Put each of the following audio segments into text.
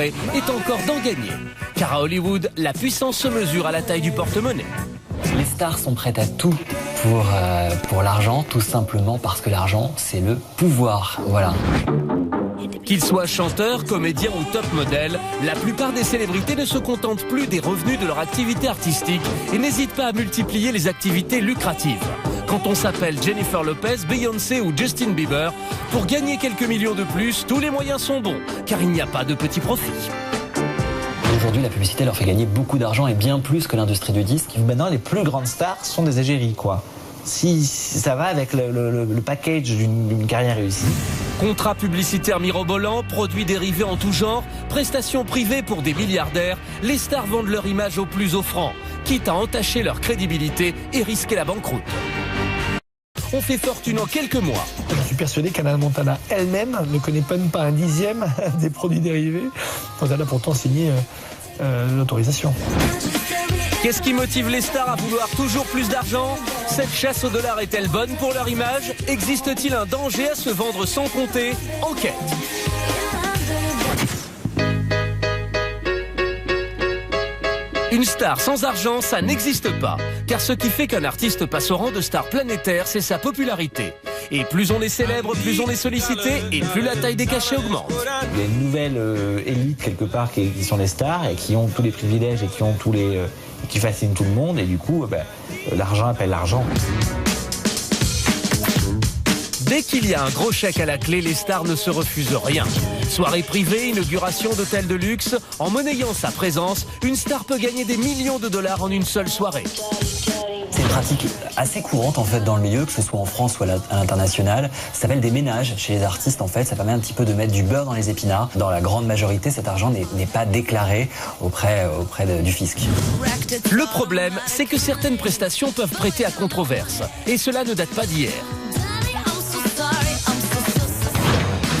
est encore d'en gagner. Car à Hollywood, la puissance se mesure à la taille du porte-monnaie. Les stars sont prêtes à tout pour l'argent, tout simplement parce que l'argent, c'est le pouvoir. Voilà. Qu'ils soient chanteurs, comédiens ou top modèles, la plupart des célébrités ne se contentent plus des revenus de leur activité artistique et n'hésitent pas à multiplier les activités lucratives. Quand on s'appelle Jennifer Lopez, Beyoncé ou Justin Bieber, pour gagner quelques millions de plus, tous les moyens sont bons, car il n'y a pas de petits profits. Aujourd'hui, la publicité leur fait gagner beaucoup d'argent et bien plus que l'industrie du disque. Maintenant, les plus grandes stars sont des égéries, quoi. Si ça va avec le package d'une carrière réussie. Contrats publicitaires mirobolants, produits dérivés en tout genre, prestations privées pour des milliardaires, les stars vendent leur image au plus offrant, quitte à entacher leur crédibilité et risquer la banqueroute. On fait fortune en quelques mois. Je suis persuadé qu'Hannah Montana elle-même ne connaît même pas un dixième des produits dérivés, dont elle a pourtant signé l'autorisation. Qu'est-ce qui motive les stars à vouloir toujours plus d'argent? Cette chasse au dollar est-elle bonne pour leur image? Existe-t-il un danger à se vendre sans compter? Enquête. Une star sans argent, ça n'existe pas. Car ce qui fait qu'un artiste passe au rang de star planétaire, c'est sa popularité. Et plus on est célèbre, plus on est sollicité, et plus la taille des cachets augmente. Il y a une nouvelle élite quelque part qui sont les stars et qui ont tous les privilèges et qui ont qui fascinent tout le monde. Et du coup, l'argent appelle l'argent. Dès qu'il y a un gros chèque à la clé, les stars ne se refusent rien. Soirée privée, inauguration d'hôtels de luxe, en monnayant sa présence, une star peut gagner des millions de dollars en une seule soirée. C'est une pratique assez courante en fait dans le milieu, que ce soit en France ou à l'international. Ça s'appelle des ménages chez les artistes en fait. Ça permet un petit peu de mettre du beurre dans les épinards. Dans la grande majorité, cet argent n'est pas déclaré auprès du fisc. Le problème, c'est que certaines prestations peuvent prêter à controverse. Et cela ne date pas d'hier.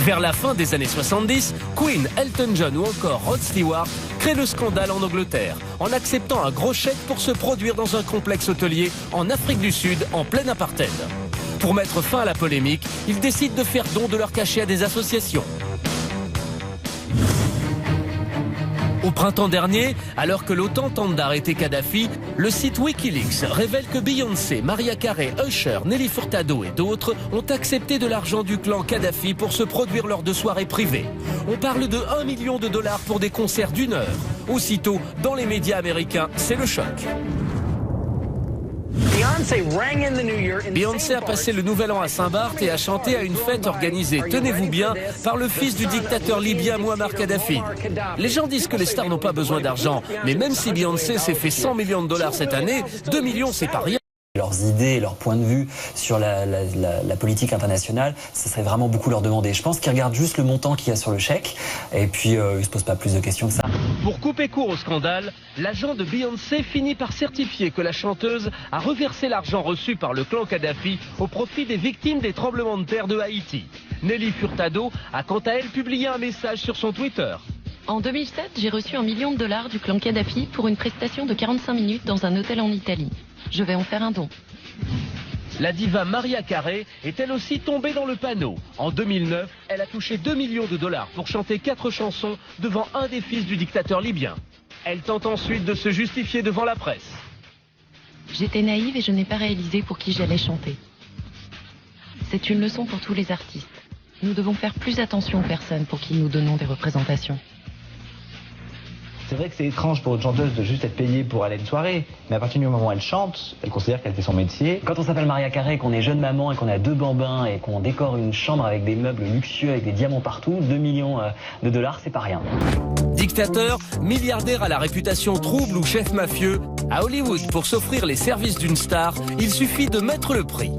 Vers la fin des années 70, Queen, Elton John ou encore Rod Stewart créent le scandale en Angleterre en acceptant un gros chèque pour se produire dans un complexe hôtelier en Afrique du Sud en plein apartheid. Pour mettre fin à la polémique, ils décident de faire don de leur cachet à des associations. Au printemps dernier, alors que l'OTAN tente d'arrêter Kadhafi, le site Wikileaks révèle que Beyoncé, Mariah Carey, Usher, Nelly Furtado et d'autres ont accepté de l'argent du clan Kadhafi pour se produire lors de soirées privées. On parle de 1 million de dollars pour des concerts d'1 heure. Aussitôt, dans les médias américains, c'est le choc. Beyoncé a passé le nouvel an à Saint-Barth et a chanté à une fête organisée, tenez-vous bien, par le fils du dictateur libyen Mouammar Kadhafi. Les gens disent que les stars n'ont pas besoin d'argent, mais même si Beyoncé s'est fait 100 millions de dollars cette année, 2 millions c'est pas rien. Leurs idées, leurs points de vue sur la politique internationale, ce serait vraiment beaucoup leur demander. Je pense qu'ils regardent juste le montant qu'il y a sur le chèque et puis ils ne se posent pas plus de questions que ça. Pour couper court au scandale, l'agent de Beyoncé finit par certifier que la chanteuse a reversé l'argent reçu par le clan Kadhafi au profit des victimes des tremblements de terre de Haïti. Nelly Furtado a quant à elle publié un message sur son Twitter. En 2007, j'ai reçu 1 million de dollars du clan Kadhafi pour une prestation de 45 minutes dans un hôtel en Italie. Je vais en faire un don. La diva Mariah Carey est elle aussi tombée dans le panneau. En 2009, elle a touché 2 millions de dollars pour chanter 4 chansons devant un des fils du dictateur libyen. Elle tente ensuite de se justifier devant la presse. J'étais naïve et je n'ai pas réalisé pour qui j'allais chanter. C'est une leçon pour tous les artistes. Nous devons faire plus attention aux personnes pour qui nous donnons des représentations. C'est vrai que c'est étrange pour une chanteuse de juste être payée pour aller à une soirée, mais à partir du moment où elle chante, elle considère qu'elle fait son métier. Quand on s'appelle Mariah Carey, qu'on est jeune maman et qu'on a 2 bambins et qu'on décore une chambre avec des meubles luxueux avec des diamants partout, 2 millions de dollars, c'est pas rien. Dictateur, milliardaire à la réputation trouble ou chef mafieux, à Hollywood, pour s'offrir les services d'une star, il suffit de mettre le prix.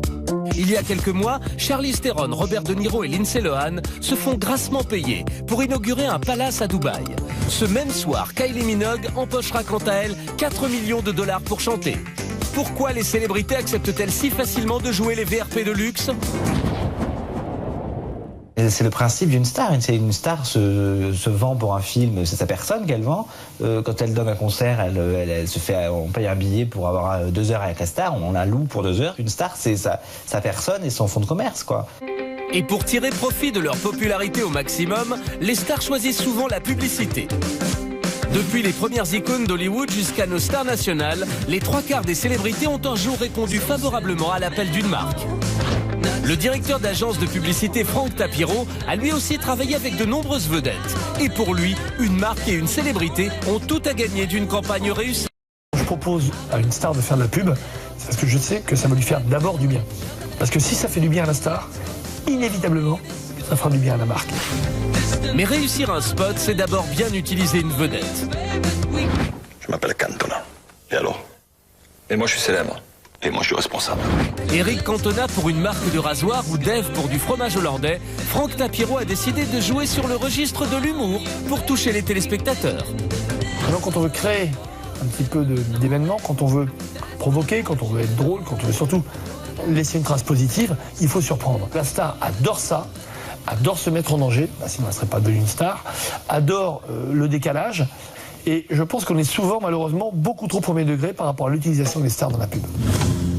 Il y a quelques mois, Charlize Theron, Robert De Niro et Lindsay Lohan se font grassement payer pour inaugurer un palace à Dubaï. Ce même soir, Kylie Minogue empochera quant à elle 4 millions de dollars pour chanter. Pourquoi les célébrités acceptent-elles si facilement de jouer les VRP de luxe ? C'est le principe d'une star. Une star se vend pour un film, c'est sa personne qu'elle vend. Quand elle donne un concert, elle se fait, on paye un billet pour avoir 2 heures avec la star, on la loue pour 2 heures. Une star, c'est sa personne et son fonds de commerce, quoi. Et pour tirer profit de leur popularité au maximum, les stars choisissent souvent la publicité. Depuis les premières icônes d'Hollywood jusqu'à nos stars nationales, les 3/4 des célébrités ont un jour répondu favorablement à l'appel d'une marque. Le directeur d'agence de publicité Frank Tapiro a lui aussi travaillé avec de nombreuses vedettes. Et pour lui, une marque et une célébrité ont tout à gagner d'une campagne réussie. Je propose à une star de faire de la pub, c'est parce que je sais que ça va lui faire d'abord du bien. Parce que si ça fait du bien à la star, inévitablement, ça fera du bien à la marque. Mais réussir un spot, c'est d'abord bien utiliser une vedette. Je m'appelle Cantona. Et alors? Et moi je suis célèbre. Et moi je suis responsable. Eric Cantona pour une marque de rasoir ou Dave pour du fromage hollandais, Frank Tapiro a décidé de jouer sur le registre de l'humour pour toucher les téléspectateurs. Alors quand on veut créer un petit peu d'événements, quand on veut provoquer, quand on veut être drôle, quand on veut surtout laisser une trace positive, il faut surprendre. La star adore ça, adore se mettre en danger, sinon elle ne serait pas devenue une star, adore le décalage. Et je pense qu'on est souvent, malheureusement, beaucoup trop premier degré par rapport à l'utilisation des stars dans la pub.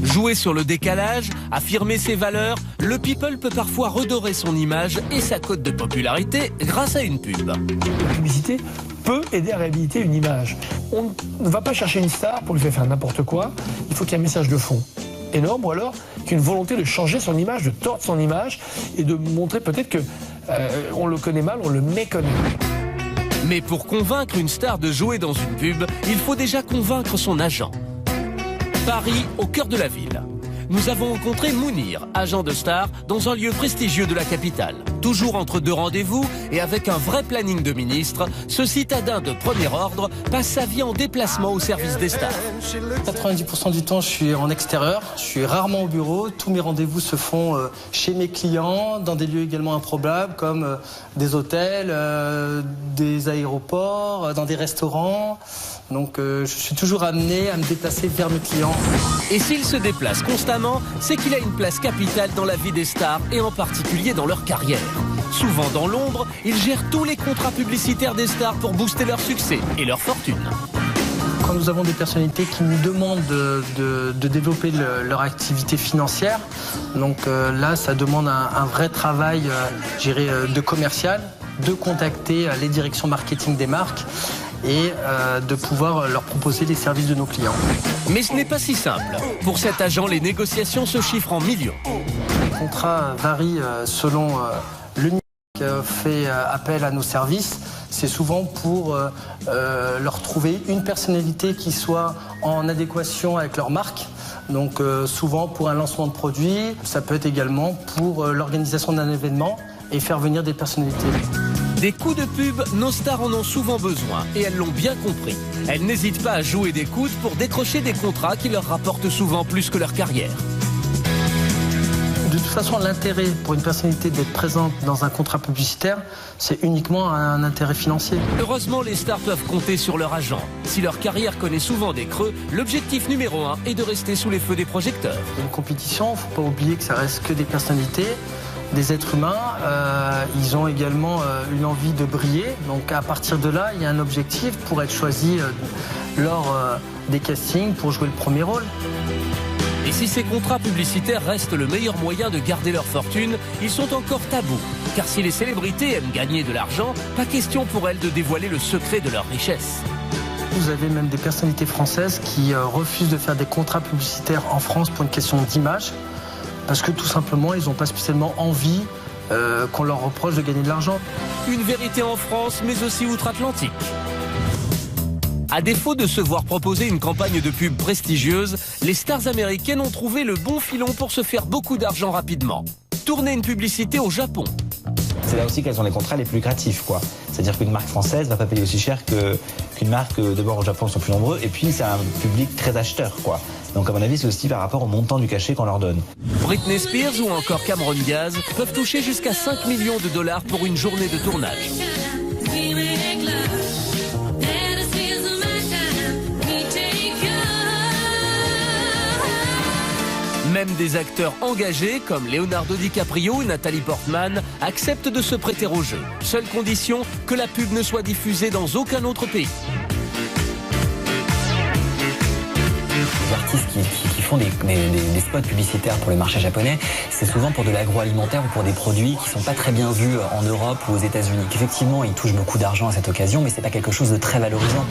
Jouer sur le décalage, affirmer ses valeurs, le people peut parfois redorer son image et sa cote de popularité grâce à une pub. La publicité peut aider à réhabiliter une image. On ne va pas chercher une star pour lui faire n'importe quoi, il faut qu'il y ait un message de fond énorme, ou alors qu'une volonté de changer son image, de tordre son image et de montrer peut-être que on le connaît mal, on le méconnaît. Mais pour convaincre une star de jouer dans une pub, il faut déjà convaincre son agent. Paris, au cœur de la ville. Nous avons rencontré Mounir, agent de star, dans un lieu prestigieux de la capitale. Toujours entre deux rendez-vous et avec un vrai planning de ministre, ce citadin de premier ordre passe sa vie en déplacement au service des stars. 90% du temps, je suis en extérieur, je suis rarement au bureau. Tous mes rendez-vous se font chez mes clients, dans des lieux également improbables comme des hôtels, des aéroports, dans des restaurants. Donc je suis toujours amené à me déplacer vers mes clients. Et s'il se déplace constamment, c'est qu'il a une place capitale dans la vie des stars et en particulier dans leur carrière. Souvent dans l'ombre, il gère tous les contrats publicitaires des stars pour booster leur succès et leur fortune. Quand nous avons des personnalités qui nous demandent de développer leur activité financière, donc là ça demande un vrai travail de commercial, de contacter les directions marketing des marques et de pouvoir leur proposer les services de nos clients. Mais ce n'est pas si simple. Pour cet agent, les négociations se chiffrent en millions. Les contrats varient selon le niveau qui fait appel à nos services. C'est souvent pour leur trouver une personnalité qui soit en adéquation avec leur marque. Donc souvent pour un lancement de produit, ça peut être également pour l'organisation d'un événement et faire venir des personnalités. Des coups de pub, nos stars en ont souvent besoin et elles l'ont bien compris. Elles n'hésitent pas à jouer des coudes pour décrocher des contrats qui leur rapportent souvent plus que leur carrière. De toute façon, l'intérêt pour une personnalité d'être présente dans un contrat publicitaire, c'est uniquement un intérêt financier. Heureusement, les stars peuvent compter sur leur agent. Si leur carrière connaît souvent des creux, l'objectif numéro 1 est de rester sous les feux des projecteurs. Une compétition, il ne faut pas oublier que ça reste que des personnalités, des êtres humains. Ils ont également une envie de briller. Donc à partir de là, il y a un objectif pour être choisi lors des castings pour jouer le premier rôle. Et si ces contrats publicitaires restent le meilleur moyen de garder leur fortune, ils sont encore tabous. Car si les célébrités aiment gagner de l'argent, pas question pour elles de dévoiler le secret de leur richesse. Vous avez même des personnalités françaises qui refusent de faire des contrats publicitaires en France pour une question d'image, parce que tout simplement, ils n'ont pas spécialement envie qu'on leur reproche de gagner de l'argent. Une vérité en France, mais aussi outre-Atlantique. À défaut de se voir proposer une campagne de pub prestigieuse, les stars américaines ont trouvé le bon filon pour se faire beaucoup d'argent rapidement. Tourner une publicité au Japon. C'est là aussi qu'elles ont les contrats les plus lucratifs, quoi. C'est-à-dire qu'une marque française va pas payer aussi cher qu'une marque, d'abord au Japon, ils sont plus nombreux, et puis c'est un public très acheteur, quoi. Donc à mon avis, c'est aussi par rapport au montant du cachet qu'on leur donne. Britney Spears ou encore Cameron Diaz peuvent toucher jusqu'à 5 millions de dollars pour une journée de tournage. Même des acteurs engagés comme Leonardo DiCaprio ou Nathalie Portman acceptent de se prêter au jeu. Seule condition, que la pub ne soit diffusée dans aucun autre pays. Les artistes qui font des spots publicitaires pour le marché japonais, c'est souvent pour de l'agroalimentaire ou pour des produits qui sont pas très bien vus en Europe ou aux États-Unis. Effectivement, ils touchent beaucoup d'argent à cette occasion, mais c'est pas quelque chose de très valorisant.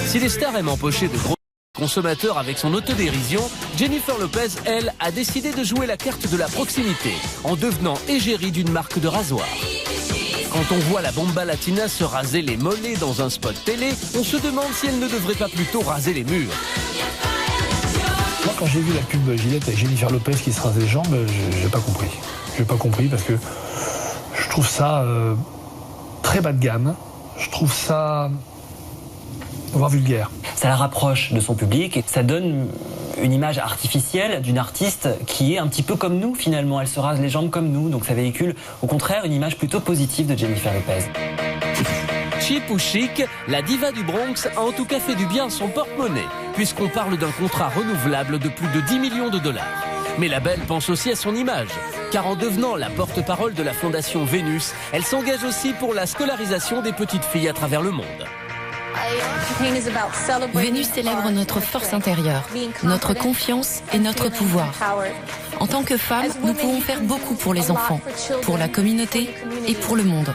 Si les stars aiment empocher de gros consommateurs avec son autodérision, Jennifer Lopez, elle, a décidé de jouer la carte de la proximité en devenant égérie d'une marque de rasoir. Quand on voit la Bomba Latina se raser les mollets dans un spot télé, on se demande si elle ne devrait pas plutôt raser les murs. Moi, quand j'ai vu la pub Gillette avec Jennifer Lopez qui se rasait les jambes, j'ai pas compris. J'ai pas compris parce que je trouve ça très bas de gamme. Je trouve ça voire vulgaire. Ça la rapproche de son public et ça donne une image artificielle d'une artiste qui est un petit peu comme nous finalement. Elle se rase les jambes comme nous, donc ça véhicule au contraire une image plutôt positive de Jennifer Lopez. Cheap ou chic, la diva du Bronx a en tout cas fait du bien à son porte-monnaie, puisqu'on parle d'un contrat renouvelable de plus de 10 millions de dollars. Mais la belle pense aussi à son image, car en devenant la porte-parole de la fondation Vénus, elle s'engage aussi pour la scolarisation des petites filles à travers le monde. Vénus célèbre notre force intérieure, notre confiance et notre pouvoir. En tant que femmes, nous pouvons faire beaucoup pour les enfants, pour la communauté et pour le monde.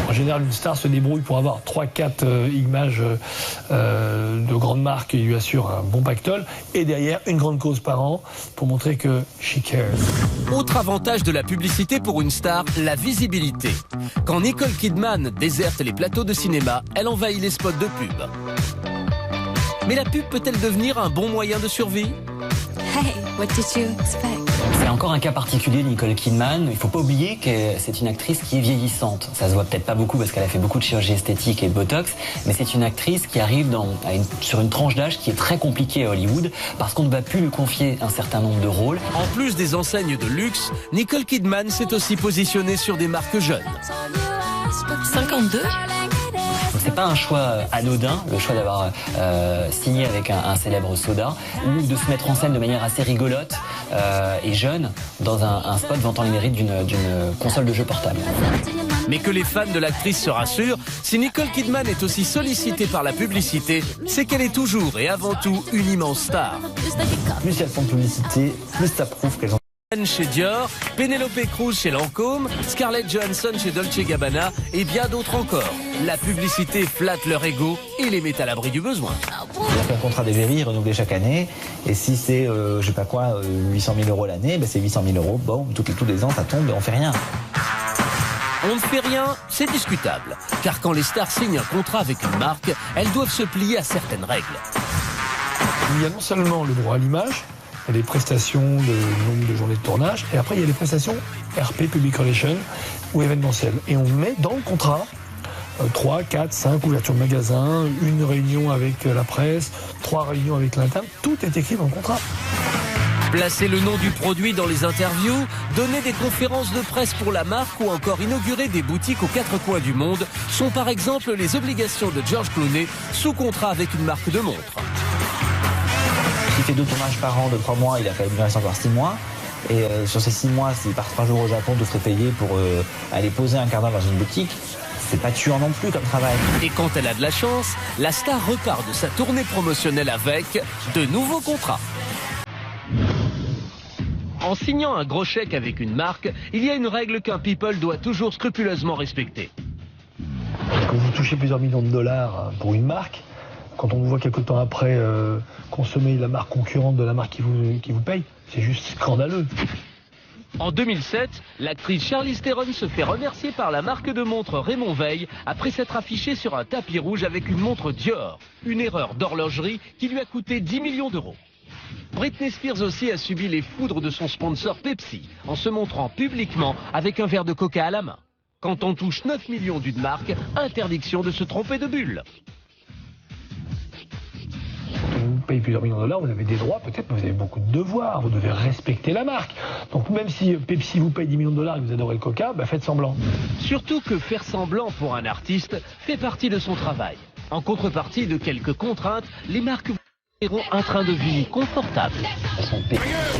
En général, une star se débrouille pour avoir 3-4 images de grandes marques qui lui assurent un bon pactole et derrière une grande cause par an pour montrer que she cares. Autre avantage de la publicité pour une star, la visibilité. Quand Nicole Kidman déserte les plateaux de cinéma, elle envahit les spots de pub. Mais la pub peut-elle devenir un bon moyen de survie ? Hey, what did you expect? C'est encore un cas particulier de Nicole Kidman. Il ne faut pas oublier que c'est une actrice qui est vieillissante. Ça se voit peut-être pas beaucoup parce qu'elle a fait beaucoup de chirurgie esthétique et de botox, mais c'est une actrice qui arrive sur une tranche d'âge qui est très compliquée à Hollywood parce qu'on ne va plus lui confier un certain nombre de rôles. En plus des enseignes de luxe, Nicole Kidman s'est aussi positionnée sur des marques jeunes. 52 ? C'est pas un choix anodin, le choix d'avoir signé avec un célèbre soda, ou de se mettre en scène de manière assez rigolote et jeune dans un spot vantant les mérites d'une console de jeu portable. Mais que les fans de l'actrice se rassurent, si Nicole Kidman est aussi sollicitée par la publicité, c'est qu'elle est toujours et avant tout une immense star. Plus elles font de publicité, plus ça prouve qu'elles ont... Chez Dior, Penelope Cruz chez Lancôme, Scarlett Johansson chez Dolce & Gabbana et bien d'autres encore. La publicité flatte leur ego et les met à l'abri du besoin. Il y a un contrat d'égérie renouvelé chaque année et si c'est, 800 000 euros l'année, c'est 800 000 euros, bon, tous les ans ça tombe et on fait rien. On ne fait rien, c'est discutable. Car quand les stars signent un contrat avec une marque, elles doivent se plier à certaines règles. Il y a non seulement le droit à l'image, il y a les prestations de nombre de journées de tournage, et après il y a les prestations RP, Public Relations ou événementielles. Et on met dans le contrat 3, 4, 5 ouvertures de magasins, une réunion avec la presse, 3 réunions avec l'interne, tout est écrit dans le contrat. Placer le nom du produit dans les interviews, donner des conférences de presse pour la marque ou encore inaugurer des boutiques aux 4 coins du monde sont par exemple les obligations de George Clooney sous contrat avec une marque de montres. Il fait 2 tournages par an de 3 mois, il a quand même resté encore 6 mois. Et sur ces 6 mois, s'il part 3 jours au Japon, tout serait payé pour aller poser un quart d'heure dans une boutique. C'est pas tuant non plus comme travail. Et quand elle a de la chance, la star repart de sa tournée promotionnelle avec de nouveaux contrats. En signant un gros chèque avec une marque, il y a une règle qu'un people doit toujours scrupuleusement respecter. Quand vous touchez plusieurs millions de dollars pour une marque, quand on vous voit quelque temps après consommer la marque concurrente de la marque qui vous paye, c'est juste scandaleux. En 2007, l'actrice Charlize Theron se fait remercier par la marque de montres Raymond Veil après s'être affichée sur un tapis rouge avec une montre Dior. Une erreur d'horlogerie qui lui a coûté 10 millions d'euros. Britney Spears aussi a subi les foudres de son sponsor Pepsi en se montrant publiquement avec un verre de coca à la main. Quand on touche 9 millions d'une marque, interdiction de se tromper de bulle. Quand on vous paye plusieurs millions de dollars, vous avez des droits peut-être, mais vous avez beaucoup de devoirs, vous devez respecter la marque. Donc même si Pepsi vous paye 10 millions de dollars et que vous adorez le coca, faites semblant. Surtout que faire semblant pour un artiste fait partie de son travail. En contrepartie de quelques contraintes, les marques vous offriront un train de vie confortable.